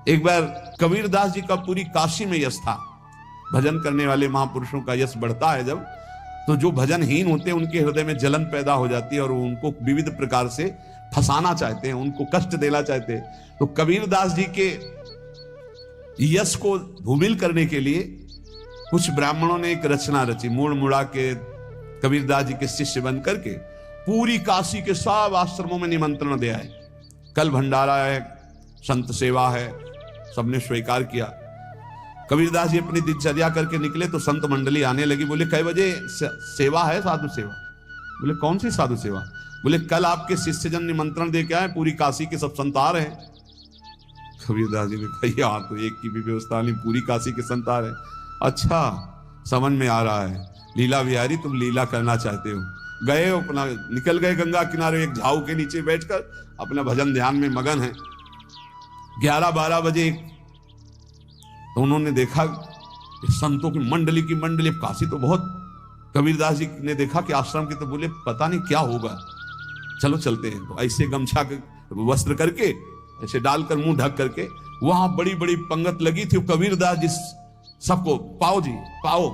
एक बार कबीरदास जी का पूरी काशी में यश था। भजन करने वाले महापुरुषों का यश बढ़ता है जब, तो जो भजनहीन होते हैं उनके हृदय में जलन पैदा हो जाती है और वो उनको विविध प्रकार से फंसाना चाहते हैं, उनको कष्ट देना चाहते हैं। तो कबीरदास जी के यश को धूमिल करने के लिए कुछ ब्राह्मणों ने एक रचना रची, मुड़ मुड़ा के कबीरदास जी के शिष्य बन करके पूरी काशी के सब आश्रमों में निमंत्रण दे आए। कल भंडारा है, संत सेवा है, सबने स्वीकार किया। कबीरदास जी अपनी दिनचर्या करके निकले तो संत मंडली आने लगी। बोले कै बजे सेवा है? साधु सेवा। बोले कौन सी साधु सेवा? बोले कल आपके शिष्यजन निमंत्रण दे के आए, पूरी काशी के सब संत आ रहे हैं। कबीरदास जी ने कहा यार तो एक की भी व्यवस्था नहीं, पूरी काशी के संत आ रहे हैं। अच्छा समझ में आ रहा है, लीला बिहारी तुम लीला करना चाहते हो। गए अपना निकल गए गंगा किनारे, एक झाऊ के नीचे बैठकर अपना भजन ध्यान में मगन है। 11-12 बजे तो उन्होंने देखा संतों की मंडली काशी तो बहुत। कबीरदास जी ने देखा कि आश्रम की, तो बोले पता नहीं क्या होगा, चलो चलते हैं। तो ऐसे गमछा के वस्त्र करके ऐसे डालकर मुंह ढक करके वहां बड़ी बड़ी पंगत लगी थी। कबीरदास जी सबको पाओ जी पाओ।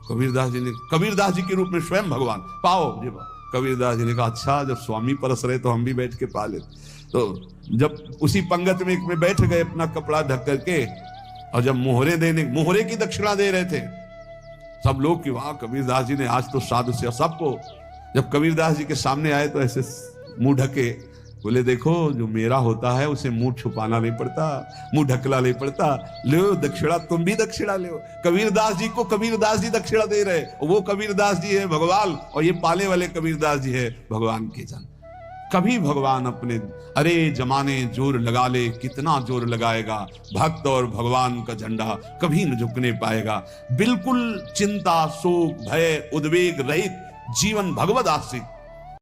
कबीरदास जी के रूप में स्वयं भगवान पाओ जी। कबीरदास जी ने कहा अच्छा जब स्वामी परस रहे तो हम भी बैठ के पा ले। तो जब उसी पंगत में बैठ गए अपना कपड़ा ढक करके, और जब मोहरे की दक्षिणा दे रहे थे सब लोग कि वाह कबीरदास जी ने आज तो साधु से सबको। जब कबीरदास जी के सामने आए तो ऐसे मुंह ढके, बोले देखो जो मेरा होता है उसे मुंह छुपाना नहीं पड़ता, मुंह ढकला नहीं पड़ता। ले दक्षिणा, तुम भी दक्षिणा ले। कबीरदास जी को कबीरदास जी दक्षिणा दे रहे, वो कबीरदास जी है भगवान और ये पाले वाले कबीरदास जी है भगवान के जन। कभी भगवान अपने अरे जमाने जोर लगा ले, कितना जोर लगाएगा, भक्त और भगवान का झंडा कभी न झुकने पाएगा। बिल्कुल चिंता शोक भय उद्वेग रहित जीवन भगवद आश्रित